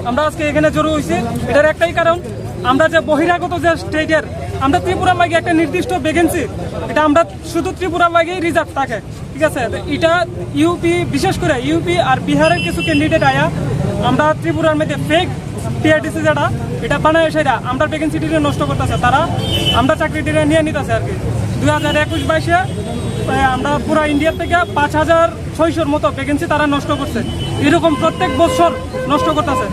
আমরা আজকে এখানে জড়ো হয়েছি, এটার একটাই কারণ আমরা যে বহিরাগত যে স্টেটের আমরা ত্রিপুরার লাগে একটা নির্দিষ্ট ভ্যাকেন্সি, এটা আমরা শুধু ত্রিপুরার লাগেই রিজার্ভ থাকে, ঠিক আছে। এটা ইউপি, বিশেষ করে ইউপি আর বিহারের কিছু ক্যান্ডিডেট আয়া আমরা ত্রিপুরার মধ্যে ফেক টিআরটিসি যেটা এটা বানায় সেটা আমরা ভ্যাকেন্সিটিকে নষ্ট করতেছে, তারা আমরা চাকরিটিকে নিয়ে নিতেছে আর কি। 2021-22 আমরা পুরো ইন্ডিয়ার থেকে 5600 মতো ভ্যাকেন্সি তারা নষ্ট করছে, এরকম প্রত্যেক বছর নষ্ট করতেছে।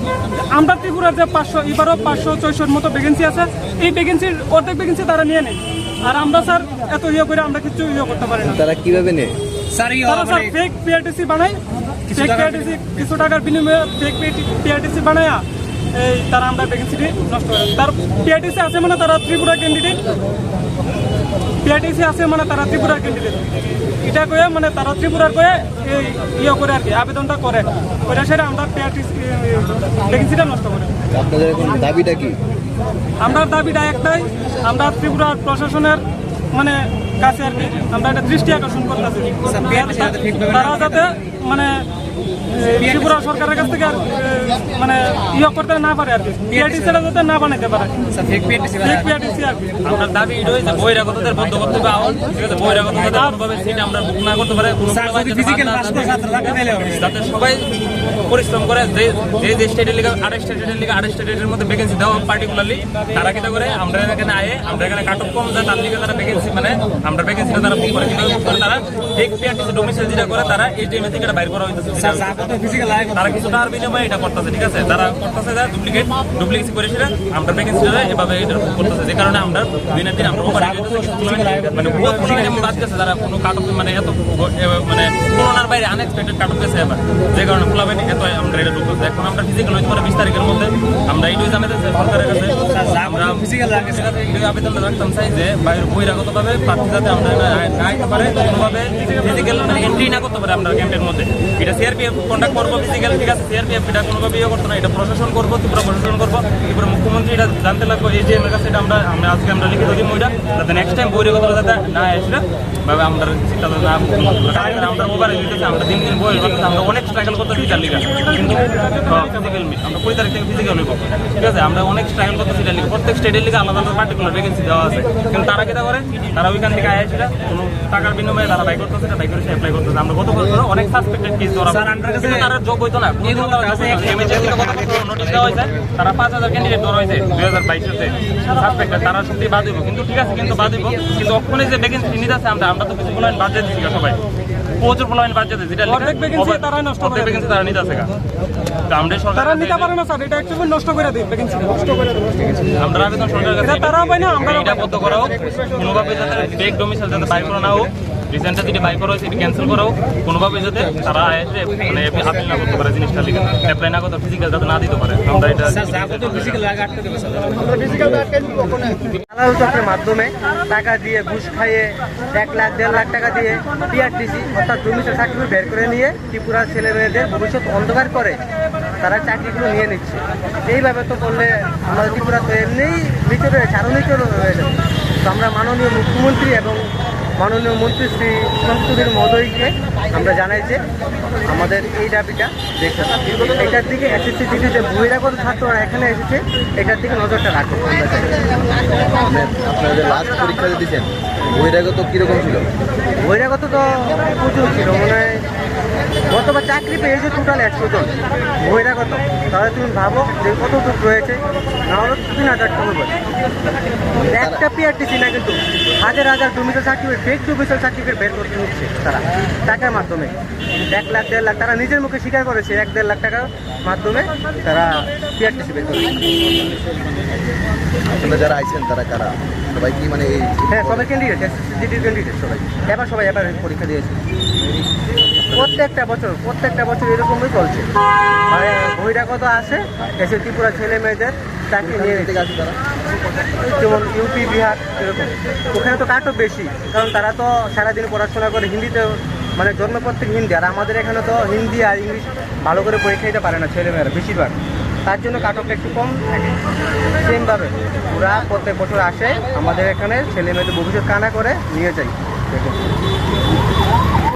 আমরা ত্রিপুরার যে 500 এবারও 564 মতো ভ্যাকেন্সি আছে, এই ভ্যাকেন্সির অর্ধেক ভ্যাকেন্সি তারা নিয়ে নেয়। আর আমরা স্যার এত করে আমরা কিছু করতে পারি না। তারা কিভাবে নেয়? তারা স্যার ফেক পিআরটিসি বানায়, ফেক পিআরটিসি কিছু টাকার বিনিময়ে ফেক পিআরটিসি বানায় এই তারা আমরা ভ্যাকেন্সিটি নষ্ট করে। তার পিআরটিসি আছে মানে তারা ত্রিপুরা ক্যান্ডিডেট, পিআরটিসি আছে মানে তারা ত্রিপুরার ক্যান্ডিডেট, এটা কয়ে মানে তারা ত্রিপুরার কয়ে এই করে আর কি আবেদনটা করে, ওইটা সেটা আমরা পিআরটিসি ভ্যাকেন্সিটা নষ্ট করি। আপনাদের এখন দাবিটা কি? আমরা দাবিটা একটাই, আমরা ত্রিপুরার প্রশাসনের মানে কাছে আর কি আমরা একটা দৃষ্টি আকর্ষণ করতেছি, তারা যাতে মানে ত্রিপুরা সরকারের কাছ থেকে মানে করতে না পারে আর কি, পিআরটিসিটা যাতে না বানাইতে পারে ফেক পিআরটিসি আর কি। আমরা দাবি এটা হইছে বহিরাগতদের বন্ধ করতে হবে আওয়াজ, ঠিক আছে, বহিরাগতদের কোনোভাবে সিট আমরা বুক না করতে পারে, যাতে সবাই পরিশ্রম করে যে স্টেটের লিগে আড়াই স্টেটের মধ্যে ভ্যাকেন্সি দেওয়া পার্টিকুলারলি তারা কিটা করে আমরা এখানে আয়ে আমরা এখানে কাট অফ কম যায় তার লিগে তারা ভ্যাকেন্সি মানে আমরা ভ্যাকেন্সিটা তারা বুক করে, কিন্তু তারা ফেক পিআরটিসি ডোমিসাইল যেটা করে তারা এই টাইমে থেকে এটা বাইর করা হইতেছে, তারা কিছু টাকার বিনিময়ে এটা করতেছে, ঠিক আছে, তারা করতেছে যা ডুপ্লিকেসি করে সেটা আমরা ভ্যাকেন্সিটা এভাবে এটা করতেছে, যে কারণে আমরা দিনের দিন আমরা মানে বহুত যেমন বাদ গেছে তারা কোনো কাট অফ মানে এত মানে করোনার বাইরে আনএক্সপেক্টেড কাট অফ গেছে এবার, যে কারণে খোলাবেন এত আমরা এটা ঢুকতেছে। এখন আমরা ফিজিক্যাল হইতে পারে 20 তারিখের মধ্যে আমরা এইটুকু জানাতে সরকারের কাছে আমরা ফিজিক্যাল আবেদনটা রাখতাম চাই যে বাইরে বহিরাগতভাবে প্রার্থী যাতে আমরা না আইতে পারে, কোনোভাবে ফিজিক্যাল মানে এন্ট্রি না করতে পারে আমরা ক্যাম্পের মধ্যে। এটা সিআরপিএফ কন্ডাক্ট করবো ফিজিক্যাল, ঠিক আছে, সিআরপিএফ এটা কোনোভাবে করতো না, এটা প্রশাসন করবো, ত্রিপুরা প্রশাসন করবো, ত্রিপুরা মুখ্যমন্ত্রী এটা জানতে লাগবো এজিএম এর কাছে, এটা আমরা আজকে আমরা লিখিত দিই ওইটা, যাতে নেক্সট টাইম বহিরাগতরা যাতে না আসলে ভাবে আমরা সেটা না আমরা মোবাইলে দিতেছি, আমরা দিন বই করতেছি, আমরা অনেক স্ট্রাগল করতেছি তার লিগে, কিন্তু ফিজিক্যাল আমরা 20 তারিখ থেকে ফিজিক্যাল হইব, ঠিক আছে, আমরা অনেক স্ট্রাগল করতেছি তার লিগে, প্রত্যেক স্টেটের লিগে আলাদা আলাদা পার্টিকুলার ভ্যাকেন্সি দেওয়া আছে, কিন্তু তারা কিটা করে তারা ওইখান থেকে আয় সেটা কোনো টাকার বিনিময়ে তারা বাই করতেছে, বাই করে সে অ্যাপ্লাই করতেছে। আমরা গত বছর অনেক সাসপেক্টেড কেস ধরা, তারা জব হইতো না, নোটিশ দেওয়া হয়েছে, তারা 5000 ক্যান্ডিডেট ধরা হয়েছে 2022-তে সাসপেক্টেড, তারা সত্যি বাদ হইব, কিন্তু ঠিক আছে, কিন্তু বাদ হইব, কিন্তু ওখানে যে ভ্যাকেন্সি নিতে আছে আমরা তো কিছু প্লান বাদ দিচ্ছি সবাই, প্রচুর প্লান বাদ দিতে, যেটা অর্ধেক ভ্যাকেন্সি তারা নষ্ট করে, ভ্যাকেন্সি তারা নিতে আছে, আমরা সরকার নিতে পারে না স্যার, এটা অ্যাকচুয়ালি নষ্ট করে দিই ভ্যাকেন্সি নষ্ট করে দেব, আমরা আবেদন সরকারের কাছে তারা পায় না, আমরা এটা বদ্ধ করা হোক, কোনোভাবে যাতে ফেক ডোমিসাইল যাতে বাইর করা না হোক, রিসেন্টলি যেটা বাই করা হয়েছে এটা ক্যান্সেল করা হোক, কোনোভাবে যাতে তারা এসে মানে আপিল না করতে পারে, জিনিসটা লিখে অ্যাপ্লাই না করতে, ফিজিক্যাল যাতে না দিতে পারে, আমরা এটা দালাল মাধ্যমে টাকা দিয়ে ঘুষ খাইয়ে 1 লাখ 1.5 লাখ টাকা দিয়ে পিআরটিসি অর্থাৎ ডোমিসাইল সার্টিফিকেট বের করে নিয়ে ত্রিপুরার ছেলে মেয়েদের ভবিষ্যৎ অন্ধকার করে তারা চাকরিগুলো নিয়ে নিচ্ছে। এইভাবে তো করলে আমাদের ত্রিপুরা তো এমনিই নিচে রয়েছে, আরও নিচে হয়ে যাবে। তো আমরা মাননীয় মুখ্যমন্ত্রী এবং মাননীয় মন্ত্রী শ্রী সংসদের মহোদয়কে আমরা জানাই যে আমাদের এই দাবিটা দেখে এটার দিকে এসএসসি দিদি যে বহিরাগত ছাত্ররা এখানে এসেছে এটার দিকে নজরটা রাখো। আমরা চাই আপনাদের লাস্ট পরীক্ষা দিয়েছেন বহিরাগত কিরকম ছিল? বহিরাগত তো প্রচুর ছিল, মানে গতবার চাকরি পেয়েছে টোটাল 100 জন বহিরাগত। তাহলে তুমি ভাবো যে কতটুকু রয়েছে, নাহলে 3000 টাকা বলে একটা পিআরটিসি না, কিন্তু হাজার হাজার domicile certificate, fake domicile certificate বের করতে হচ্ছে তারা টাকার মাধ্যমে। 1 লাখ 1.5 লাখ তারা নিজের মুখে স্বীকার করেছে, 1-1.5 লাখ টাকার মাধ্যমে তারা পিআরটিসি বের করেছে। আপনারা যারা আইছেন তারা কারা? সবাই কি মানে এই হ্যাঁ, সবাই ক্যান্ডিডেট, এসএসসি ক্যান্ডিডেট সবাই। এবার পরীক্ষা দিয়েছে। প্রত্যেকটা বছর এরকমই চলছে, মানে বহিরাগত আসে এসে ত্রিপুরা ছেলে মেয়েদের চাকরি নিয়ে নিতে থেকে আসে তারা? যেমন ইউপি, বিহার এরকম। ওখানে তো কাটও বেশি, কারণ তারা তো সারাদিন পড়াশোনা করে হিন্দিতে, মানে জন্মপত্রিক হিন্দি, আর আমাদের এখানে তো হিন্দি আর ইংলিশ ভালো করে পরীক্ষা দিতে পারে না ছেলেমেয়েরা বেশিরভাগ, তার জন্য কাটঅফটা একটু কম থাকে। সেমভাবে ওরা প্রত্যেক বছর আসে আমাদের এখানে ছেলে মেয়েদের ভবিষ্যৎ কানা করে নিয়ে যায়। দেখুন